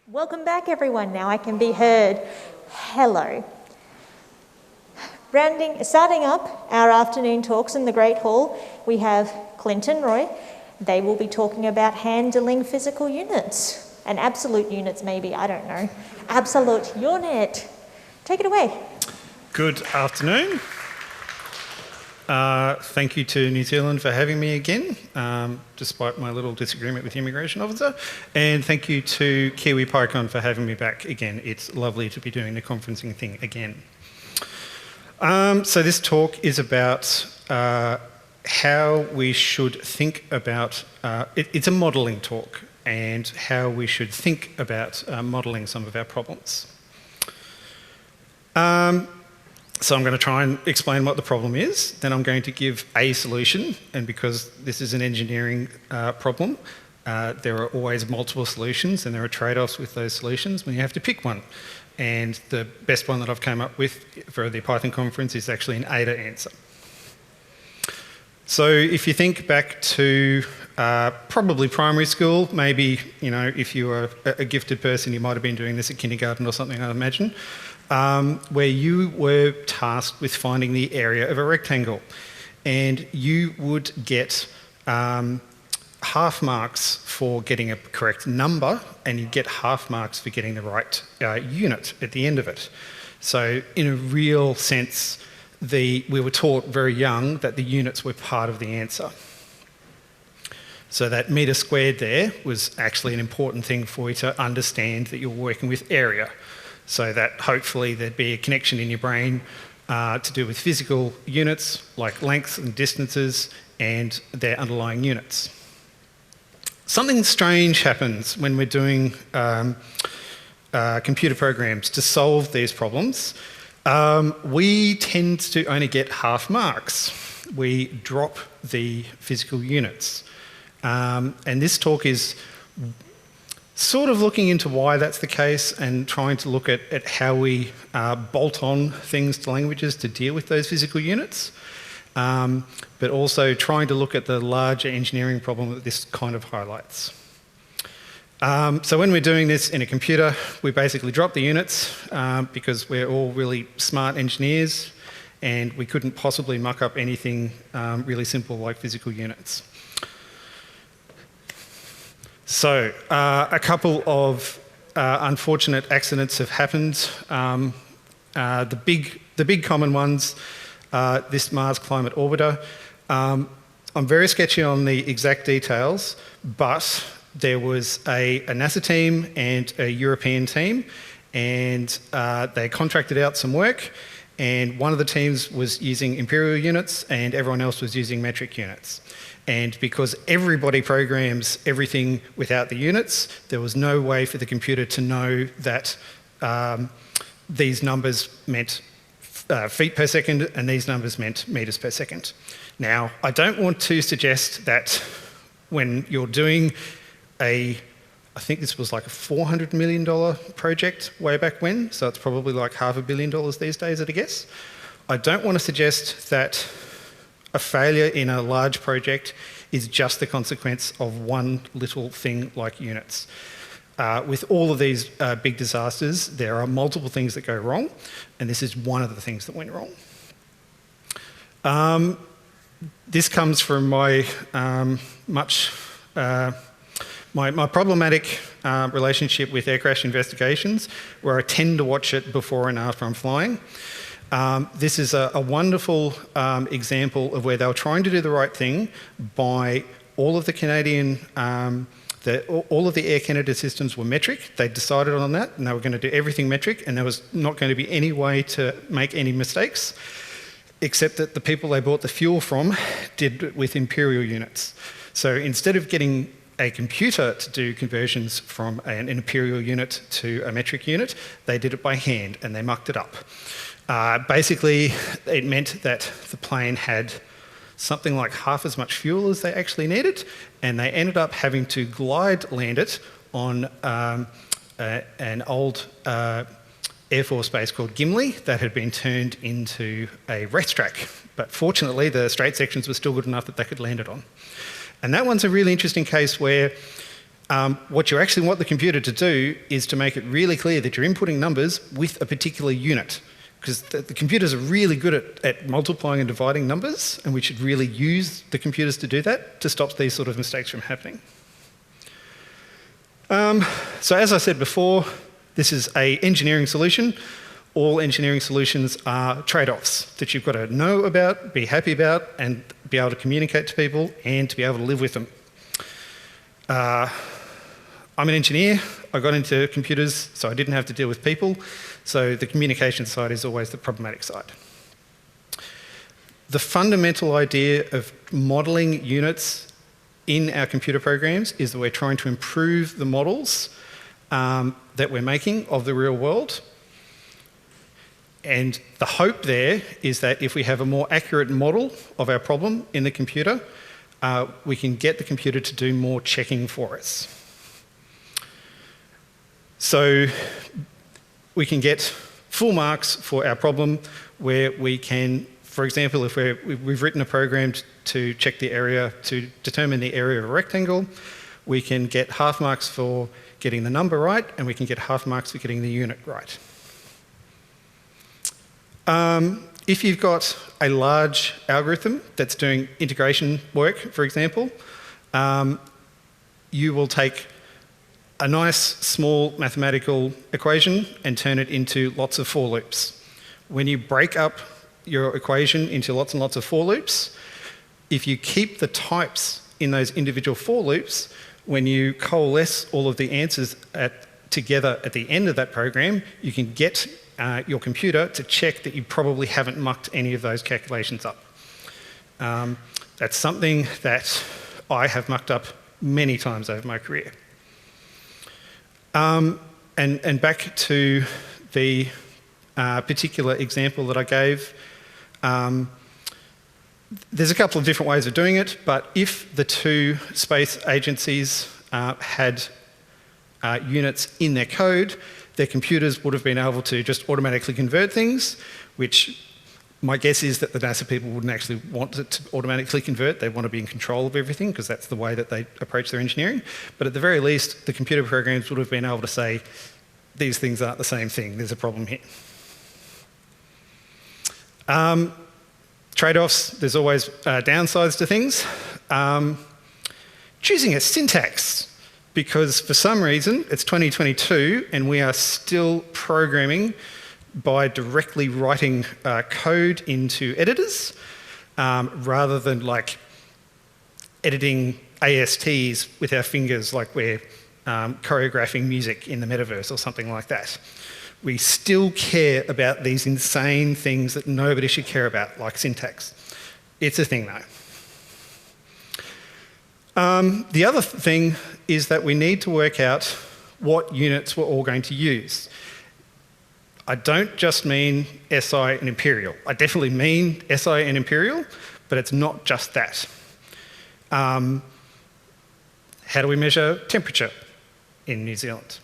Welcome back, everyone. Now I can be heard. Hello. Starting up our afternoon talks in the Great Hall, we have Clint and Roy. They will be talking about handling physical units, and absolute units maybe, I don't know. Absolute unit. Take it away. Good afternoon. Thank you to New Zealand for having me again, despite my little disagreement with the immigration officer. And thank you to Kiwi PyCon for having me back again. It's lovely to be doing the conferencing thing again. So this talk is about how we should think about, it's a modelling talk, and how we should think about modelling some of our problems. So I'm going to try and explain what the problem is, then I'm going to give a solution, and because this is an engineering problem, there are always multiple solutions and there are trade-offs with those solutions when you have to pick one. And the best one that I've come up with for the Python conference is actually an ADA answer. So if you think back to probably primary school, maybe, you know, if you were a gifted person, you might have been doing this at kindergarten or something, I imagine, where you were tasked with finding the area of a rectangle. And you would get half marks for getting a correct number, and you'd get half marks for getting the right unit at the end of it. So in a real sense, we were taught very young that the units were part of the answer. So that metre squared there was actually an important thing for you to understand that you're working with area. So that hopefully there'd be a connection in your brain to do with physical units like lengths and distances and their underlying units. Something strange happens when we're doing computer programs to solve these problems. We tend to only get half marks. We drop the physical units. And this talk is sort of looking into why that's the case and trying to look at how we bolt on things to languages to deal with those physical units, but also trying to look at the larger engineering problem that this kind of highlights. So when we're doing this in a computer, we basically drop the units because we're all really smart engineers and we couldn't possibly muck up anything really simple like physical units. So a couple of unfortunate accidents have happened. The big common ones, this Mars Climate Orbiter. I'm very sketchy on the exact details, but there was a NASA team and a European team, and they contracted out some work, and one of the teams was using imperial units and everyone else was using metric units. And because everybody programs everything without the units, there was no way for the computer to know that these numbers meant feet per second and these numbers meant metres per second. Now, I don't want to suggest that when you're doing I think this was like a $400 million project way back when, so it's probably like $500 million these days at a guess. I don't want to suggest that a failure in a large project is just the consequence of one little thing like units. With all of these big disasters, there are multiple things that go wrong, and this is one of the things that went wrong. This comes from my my problematic relationship with air crash investigations, where I tend to watch it before and after I'm flying. This is a wonderful example of where they were trying to do the right thing by all of the Canadian, all of the Air Canada systems were metric. They decided on that and they were going to do everything metric, and there was not going to be any way to make any mistakes, except that the people they bought the fuel from did it with imperial units. So instead of getting a computer to do conversions from an imperial unit to a metric unit, they did it by hand and they mucked it up. Basically, it meant that the plane had something like half as much fuel as they actually needed, and they ended up having to glide land it on an old Air Force base called Gimli that had been turned into a racetrack. But fortunately, the straight sections were still good enough that they could land it on. And that one's a really interesting case where What you actually want the computer to do is to make it really clear that you're inputting numbers with a particular unit, because the computers are really good at multiplying and dividing numbers, and we should really use the computers to do that to stop these sort of mistakes from happening. So as I said before, this is an engineering solution. All engineering solutions are trade-offs that you've got to know about, be happy about, and be able to communicate to people and to be able to live with them. I'm an engineer. I got into computers so I didn't have to deal with people. So the communication side is always the problematic side. The fundamental idea of modelling units in our computer programs is that we're trying to improve the models that we're making of the real world. And the hope there is that if we have a more accurate model of our problem in the computer, we can get the computer to do more checking for us. So we can get full marks for our problem where we can, for example, if we've written a program to check the area, to determine the area of a rectangle, we can get half marks for getting the number right, and we can get half marks for getting the unit right. If you've got a large algorithm that's doing integration work, for example, you will take a nice small mathematical equation and turn it into lots of for loops. When you break up your equation into lots and lots of for loops, if you keep the types in those individual for loops, when you coalesce all of the answers together at the end of that program, you can get your computer to check that you probably haven't mucked any of those calculations up. That's something that I have mucked up many times over my career. And back to the particular example that I gave, there's a couple of different ways of doing it, but if the two space agencies had units in their code, their computers would have been able to just automatically convert things, which my guess is that the NASA people wouldn't actually want it to automatically convert. They want to be in control of everything because that's the way that they approach their engineering. But at the very least, the computer programs would have been able to say, these things aren't the same thing, there's a problem here. Trade-offs, there's always downsides to things. Choosing a syntax, because for some reason it's 2022 and we are still programming by directly writing code into editors rather than like editing ASTs with our fingers like we're choreographing music in the metaverse or something like that. We still care about these insane things that nobody should care about, like syntax. It's a thing though. The other thing is that we need to work out what units we're all going to use. I don't just mean SI and imperial. I definitely mean SI and imperial, but it's not just that. How do we measure temperature in New Zealand?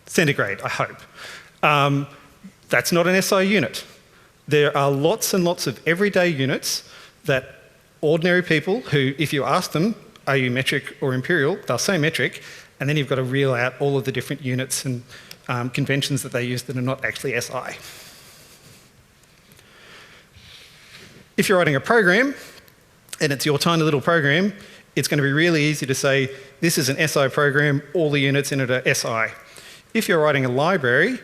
Centigrade, I hope. That's not an SI unit. There are lots and lots of everyday units that ordinary people who, if you ask them, are you metric or imperial, they'll say metric, and then you've got to reel out all of the different units and conventions that they use that are not actually SI. If you're writing a program, and it's your tiny little program, it's going to be really easy to say, this is an SI program, all the units in it are SI. If you're writing a library,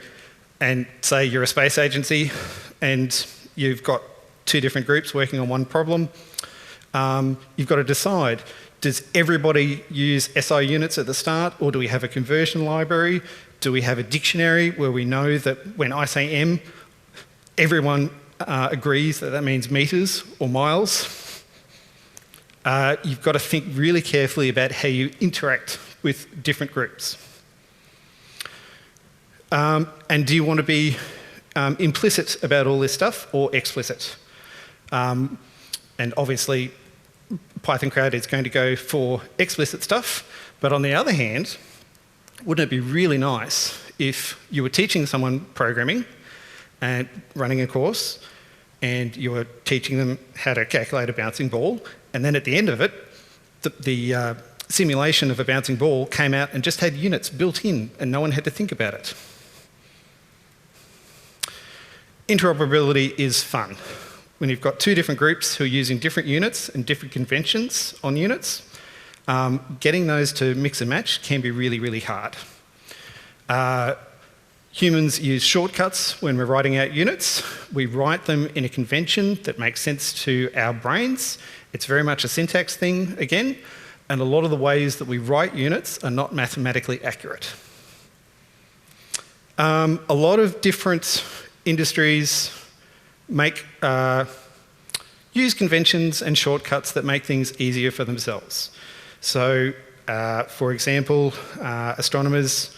and say you're a space agency, and you've got two different groups working on one problem, you've got to decide, does everybody use SI units at the start, or do we have a conversion library? Do we have a dictionary where we know that when I say M, everyone agrees that that means metres or miles? You've got to think really carefully about how you interact with different groups. And do you want to be implicit about all this stuff or explicit? And obviously, Python Crowd is going to go for explicit stuff, but on the other hand, wouldn't it be really nice if you were teaching someone programming and running a course, and you were teaching them how to calculate a bouncing ball, and then at the end of it, the simulation of a bouncing ball came out and just had units built in and no one had to think about it. Interoperability is fun. When you've got two different groups who are using different units and different conventions on units, getting those to mix and match can be really, really hard. Humans use shortcuts when we're writing out units. We write them in a convention that makes sense to our brains. It's very much a syntax thing again, and a lot of the ways that we write units are not mathematically accurate. A lot of different industries use conventions and shortcuts that make things easier for themselves. So, for example, astronomers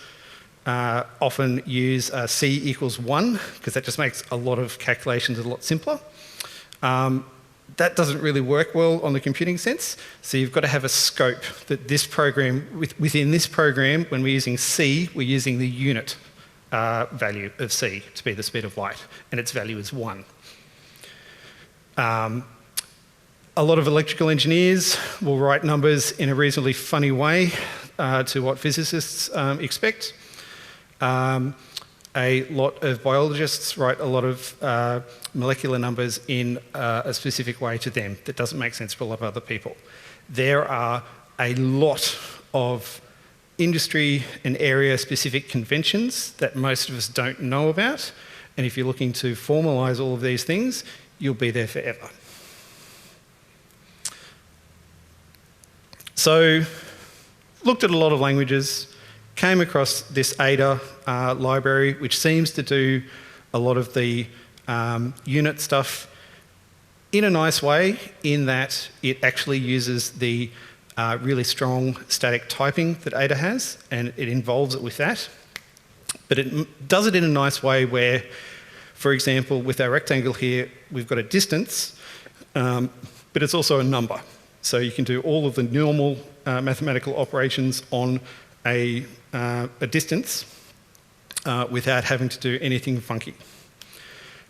often use C equals 1, because that just makes a lot of calculations a lot simpler. That doesn't really work well on the computing sense, so you've got to have a scope that this program, within this program, when we're using C, we're using the unit value of C to be the speed of light, and its value is 1. A lot of electrical engineers will write numbers in a reasonably funny way to what physicists expect. A lot of biologists write a lot of molecular numbers in a specific way to them that doesn't make sense for a lot of other people. There are a lot of industry and area specific conventions that most of us don't know about, and if you're looking to formalise all of these things, you'll be there forever. So, looked at a lot of languages, came across this Ada library, which seems to do a lot of the unit stuff in a nice way, in that it actually uses the really strong static typing that Ada has, and it involves it with that. But it does it in a nice way where, for example, with our rectangle here, we've got a distance, but it's also a number. So you can do all of the normal mathematical operations on a distance without having to do anything funky.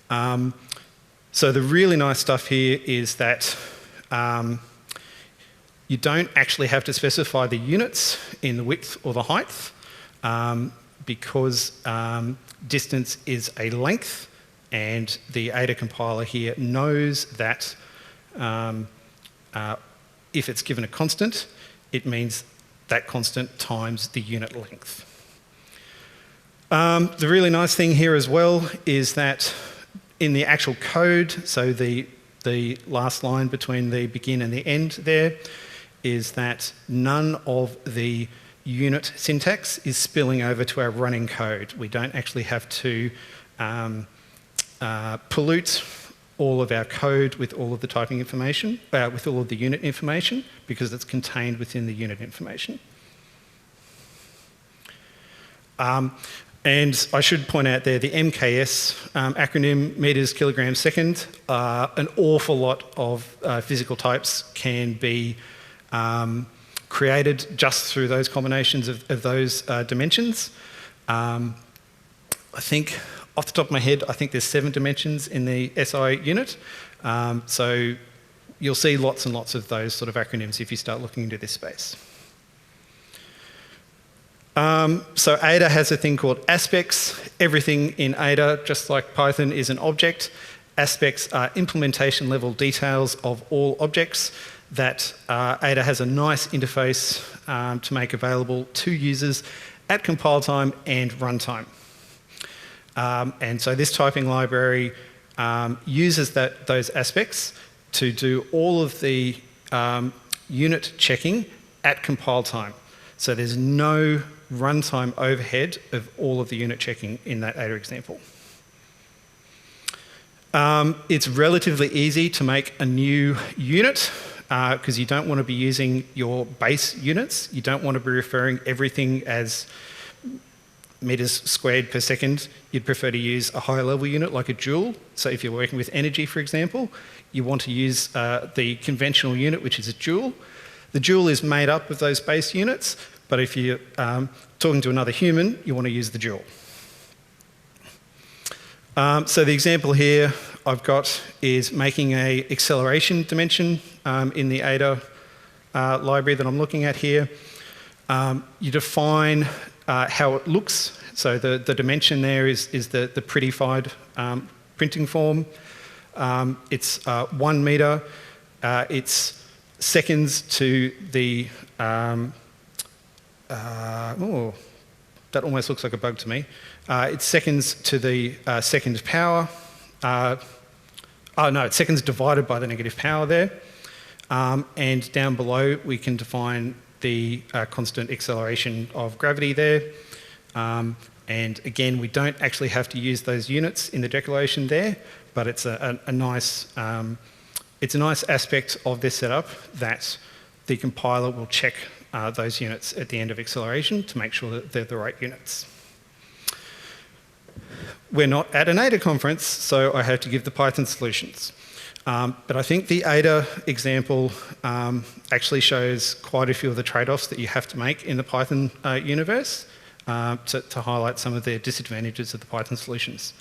So the really nice stuff here is that you don't actually have to specify the units in the width or the height, because distance is a length, and the Ada compiler here knows that if it's given a constant, it means that constant times the unit length. The really nice thing here as well is that in the actual code, so the last line between the begin and the end there, is that none of the unit syntax is spilling over to our running code. We don't actually have to pollute all of our code with all of the typing information, with all of the unit information, because it's contained within the unit information. And I should point out there, the MKS acronym, metres, kilograms, second, an awful lot of physical types can be created just through those combinations of those dimensions. I think, off the top of my head, I think there's 7 dimensions in the SI unit. So you'll see lots and lots of those sort of acronyms if you start looking into this space. So Ada has a thing called aspects. Everything in Ada, just like Python, is an object. Aspects are implementation level details of all objects that Ada has a nice interface to make available to users at compile time and runtime. And so this typing library uses those aspects to do all of the unit checking at compile time. So there's no runtime overhead of all of the unit checking in that Ada example. It's relatively easy to make a new unit because you don't want to be using your base units. You don't want to be referring everything as meters squared per second. You'd prefer to use a higher level unit like a joule. So if you're working with energy, for example, you want to use the conventional unit, which is a joule. The joule is made up of those base units, but if you're talking to another human, you want to use the joule. So the example here I've got is making an acceleration dimension in the Ada library that I'm looking at here, you define how it looks. So the dimension there is the prettified printing form. It's 1 metre. It's seconds to the... oh, that almost looks like a bug to me. It's seconds to the second power. Oh no, it's seconds divided by the negative power there. And down below we can define the constant acceleration of gravity there. And again, we don't actually have to use those units in the declaration there, but it's a nice aspect of this setup that the compiler will check those units at the end of acceleration to make sure that they're the right units. We're not at an ADA conference, so I have to give the Python solutions. But I think the ADA example actually shows quite a few of the trade-offs that you have to make in the Python universe to highlight some of the disadvantages of the Python solutions.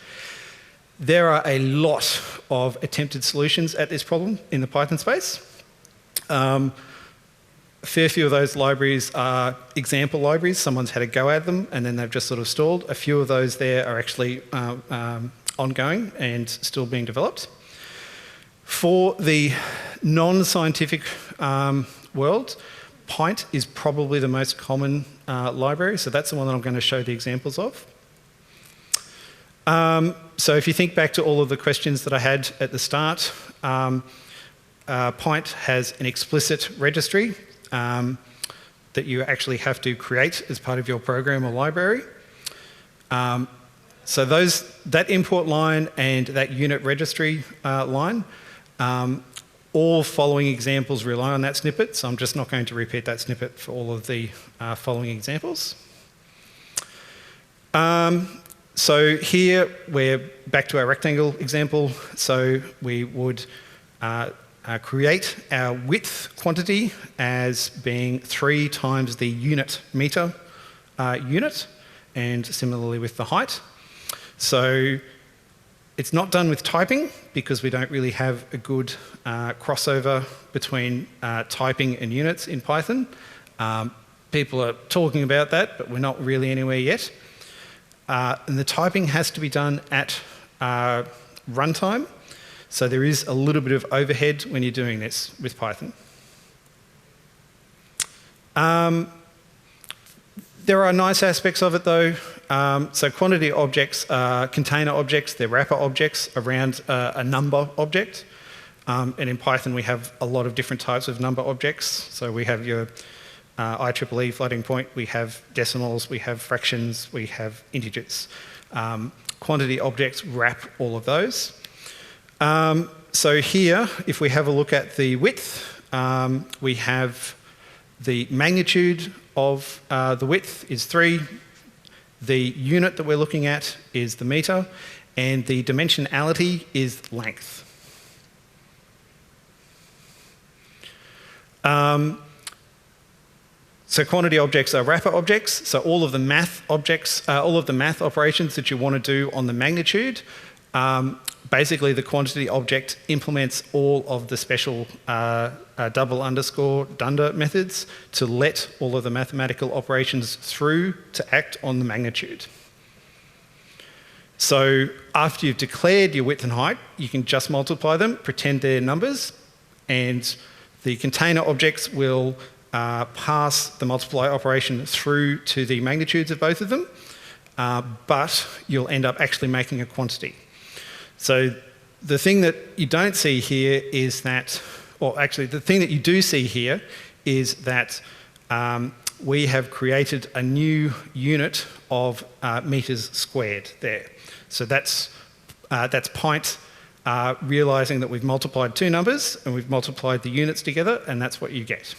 There are a lot of attempted solutions at this problem in the Python space. A fair few of those libraries are example libraries. Someone's had a go at them and then they've just sort of stalled. A few of those there are actually ongoing and still being developed. For the non-scientific world, Pint is probably the most common library, so that's the one that I'm going to show the examples of. So if you think back to all of the questions that I had at the start, Pint has an explicit registry that you actually have to create as part of your program or library. So that import line and that unit registry line, all following examples rely on that snippet, so I'm just not going to repeat that snippet for all of the following examples. So here we're back to our rectangle example. So we would create our width quantity as being 3 times the unit metre unit, and similarly with the height. So it's not done with typing because we don't really have a good crossover between typing and units in Python. People are talking about that, but we're not really anywhere yet. And the typing has to be done at runtime. So there is a little bit of overhead when you're doing this with Python. There are nice aspects of it though. So quantity objects are container objects, they're wrapper objects around a number object. And in Python we have a lot of different types of number objects. So we have your IEEE floating point, we have decimals, we have fractions, we have integers. Quantity objects wrap all of those. So here, if we have a look at the width, we have the magnitude of the width is 3. The unit that we're looking at is the metre, and the dimensionality is length. So quantity objects are wrapper objects. So all of the math objects, all of the math operations that you want to do on the magnitude, basically the quantity object implements all of the special double underscore dunder methods to let all of the mathematical operations through to act on the magnitude. So after you've declared your width and height, you can just multiply them, pretend they're numbers, and the container objects will pass the multiply operation through to the magnitudes of both of them, but you'll end up actually making a quantity. So the thing that you don't see here is that, or actually the thing that you do see here is that we have created a new unit of metres squared there. So that's Pint realising that we've multiplied 2 numbers and we've multiplied the units together, and that's what you get.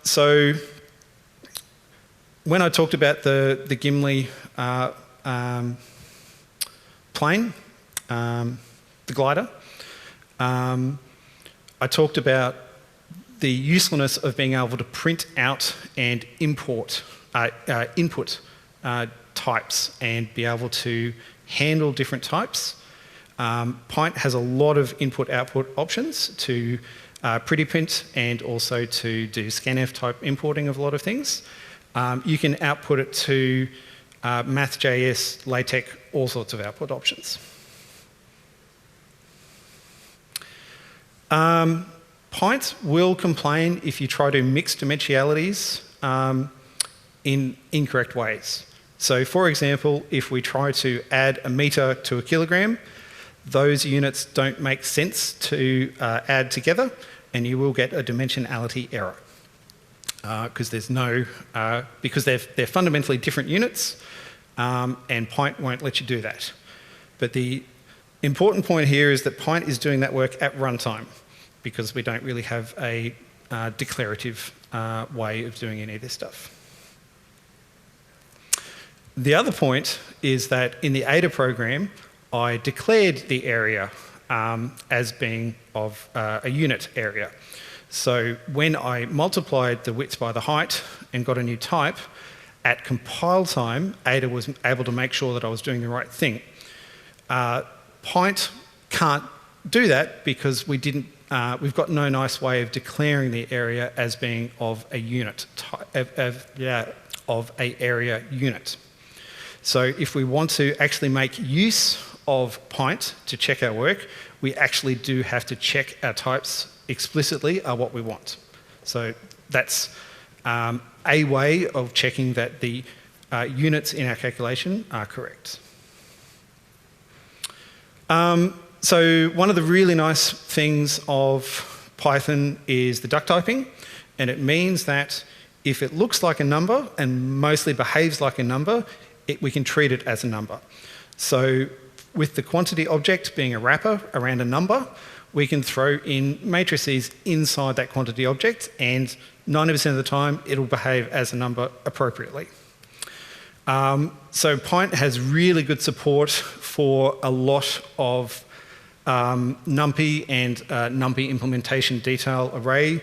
So when I talked about the Gimli plane, the glider, I talked about the usefulness of being able to print out and import input types and be able to handle different types. Pint has a lot of input-output options to pretty print and also to do scanf type importing of a lot of things. You can output it to Math.js, LaTeX, all sorts of output options. Pint will complain if you try to mix dimensionalities in incorrect ways. So for example, if we try to add a metre to a kilogram, those units don't make sense to add together, and you will get a dimensionality error because they're fundamentally different units, and Pint won't let you do that. But the important point here is that Pint is doing that work at runtime because we don't really have a declarative way of doing any of this stuff. The other point is that in the Ada program, I declared the area as being of a unit area. So when I multiplied the width by the height and got a new type, at compile time, Ada was able to make sure that I was doing the right thing. Pint can't do that because we've got no nice way of declaring the area as being of a unit, of a area unit. So if we want to actually make use of Pint to check our work, we actually do have to check our types explicitly are what we want. So that's a way of checking that the units in our calculation are correct. So one of the really nice things of Python is the duck typing, and it means that if it looks like a number and mostly behaves like a number, we can treat it as a number. So with the quantity object being a wrapper around a number, we can throw in matrices inside that quantity object, and 90% of the time it'll behave as a number appropriately. So Pint has really good support for a lot of Numpy and Numpy implementation detail array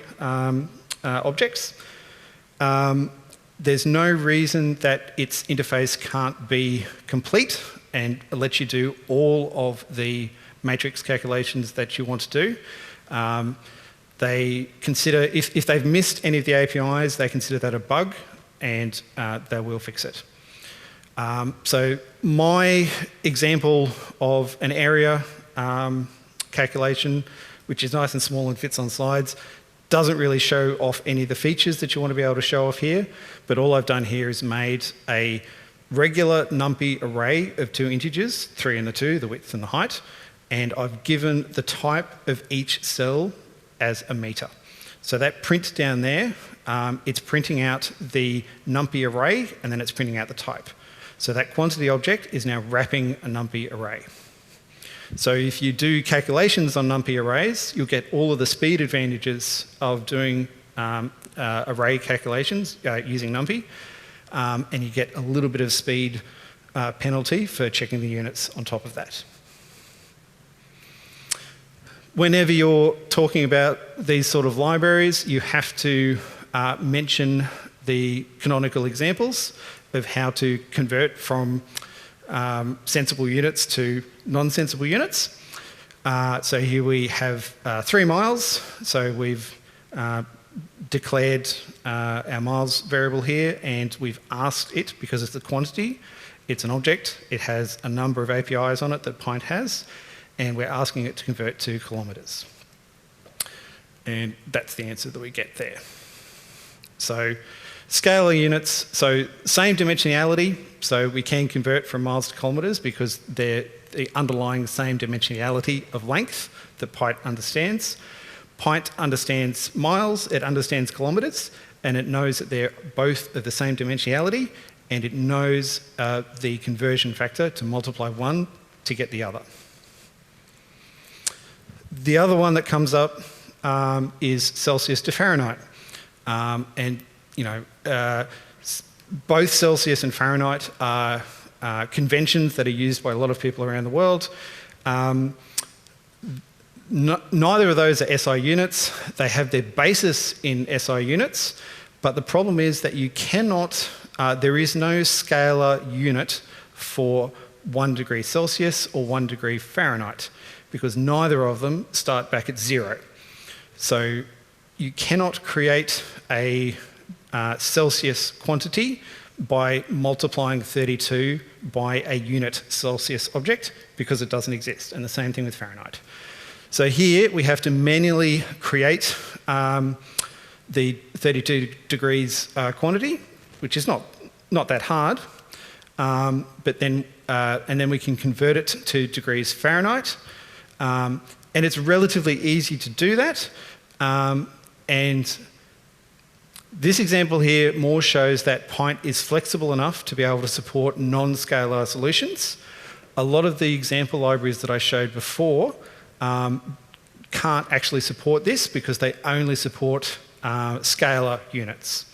objects. There's no reason that its interface can't be complete and let you do all of the matrix calculations that you want to do. They consider, if they've missed any of the APIs, they consider that a bug, and they will fix it. So my example of an area calculation, which is nice and small and fits on slides, doesn't really show off any of the features that you want to be able to show off here, but all I've done here is made a regular Numpy array of two integers, 3 and the 2, the width and the height, and I've given the type of each cell as a meter. So that print down there, it's printing out the Numpy array, and then it's printing out the type. So that quantity object is now wrapping a Numpy array. So if you do calculations on Numpy arrays, you'll get all of the speed advantages of doing array calculations using Numpy, and you get a little bit of speed penalty for checking the units on top of that. Whenever you're talking about these sort of libraries, you have to mention the canonical examples of how to convert from sensible units to non-sensible units. So here we have 3 miles. So we've declared our miles variable here, and we've asked it, because it's a quantity, it's an object, it has a number of APIs on it that Pint has, and we're asking it to convert to kilometres. And that's the answer that we get there. So scalar units, so same dimensionality, so we can convert from miles to kilometres because they're the underlying same dimensionality of length that Pint understands. Pint understands miles, it understands kilometres, and it knows that they're both of the same dimensionality, and it knows the conversion factor to multiply one to get the other. The other one that comes up is Celsius to Fahrenheit. And you know, both Celsius and Fahrenheit are conventions that are used by a lot of people around the world. Neither of those are SI units. They have their basis in SI units, but the problem is that you cannot, there is no scalar unit for 1 degree Celsius or 1 degree Fahrenheit, because neither of them start back at 0. So you cannot create a Celsius quantity by multiplying 32 by a unit Celsius object, because it doesn't exist, and the same thing with Fahrenheit. So here we have to manually create the 32 degrees quantity, which is not that hard, but then and then we can convert it to degrees Fahrenheit, and it's relatively easy to do that. And this example here more shows that Pint is flexible enough to be able to support non-scalar solutions. A lot of the example libraries that I showed before can't actually support this because they only support scalar units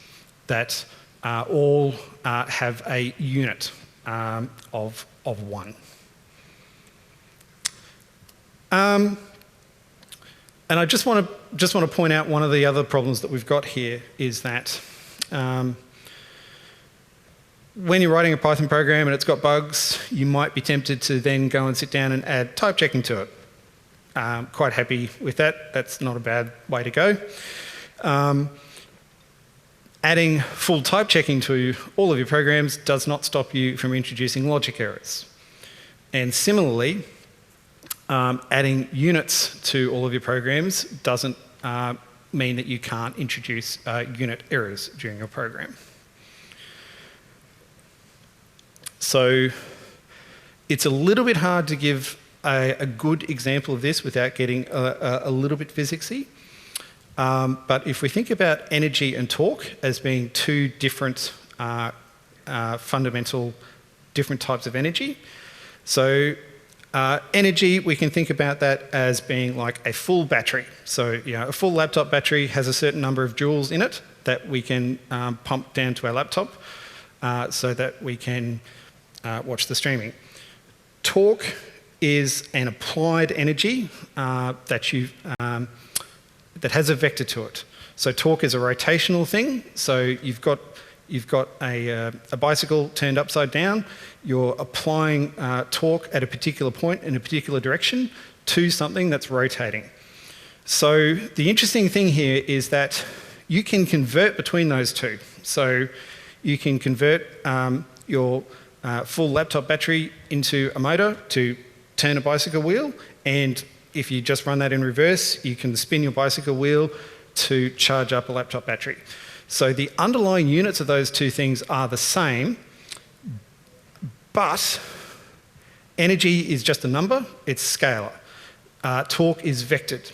that all have a unit of 1. And I just want to point out one of the other problems that we've got here is that when you're writing a Python program and it's got bugs, you might be tempted to then go and sit down and add type checking to it. Quite happy with that. That's not a bad way to go. Adding full type checking to all of your programs does not stop you from introducing logic errors. And similarly, adding units to all of your programs doesn't mean that you can't introduce unit errors during your program. So it's a little bit hard to give a good example of this without getting a little bit physicsy. But if we think about energy and torque as being two different fundamental different types of energy, so energy, we can think about that as being like a full battery. So, a full laptop battery has a certain number of joules in it that we can pump down to our laptop so that we can watch the streaming. Torque is an applied energy that has a vector to it. So torque is a rotational thing. So you've got a bicycle turned upside down. You're applying torque at a particular point in a particular direction to something that's rotating. So the interesting thing here is that you can convert between those two. So you can convert your full laptop battery into a motor to turn a bicycle wheel, and if you just run that in reverse, you can spin your bicycle wheel to charge up a laptop battery. So the underlying units of those two things are the same, but energy is just a number, it's scalar. Torque is vectored.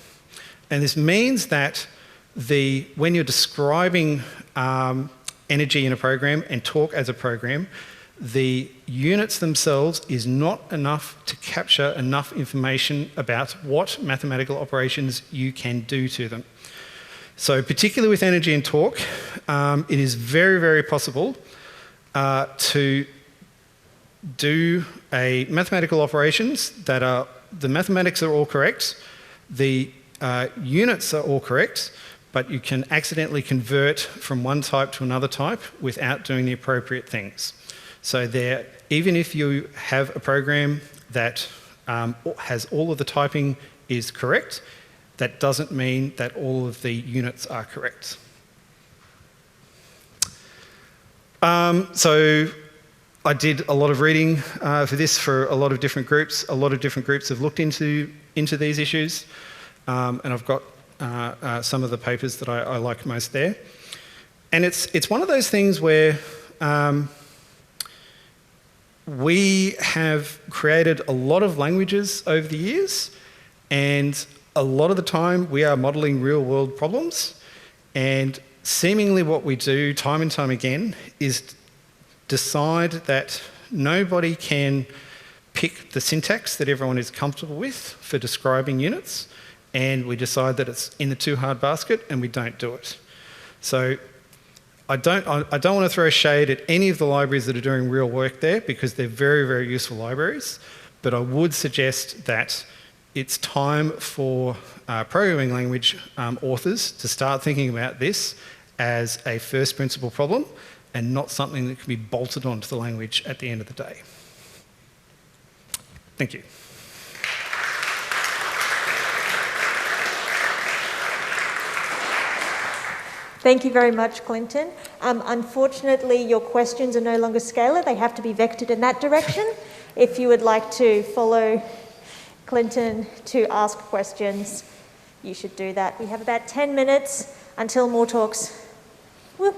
And this means that when you're describing energy in a program and torque as a program, the units themselves is not enough to capture enough information about what mathematical operations you can do to them. So particularly with energy and torque, it is very, very possible to do mathematical operations that the mathematics are all correct, the units are all correct, but you can accidentally convert from one type to another type without doing the appropriate things. So even if you have a program that has all of the typing is correct, that doesn't mean that all of the units are correct. So I did a lot of reading for this for a lot of different groups. A lot of different groups have looked into these issues, and I've got some of the papers that I like most there. And it's one of those things where we have created a lot of languages over the years, and a lot of the time we are modelling real world problems, and seemingly what we do time and time again is decide that nobody can pick the syntax that everyone is comfortable with for describing units, and we decide that it's in the too hard basket and we don't do it. So I don't want to throw shade at any of the libraries that are doing real work there, because they're very, very useful libraries, but I would suggest that it's time for programming language authors to start thinking about this as a first principle problem and not something that can be bolted onto the language at the end of the day. Thank you. Thank you very much, Clinton. Unfortunately, your questions are no longer scalar. They have to be vectored in that direction. If you would like to follow Clinton to ask questions, you should do that. We have about 10 minutes until more talks. Whoop.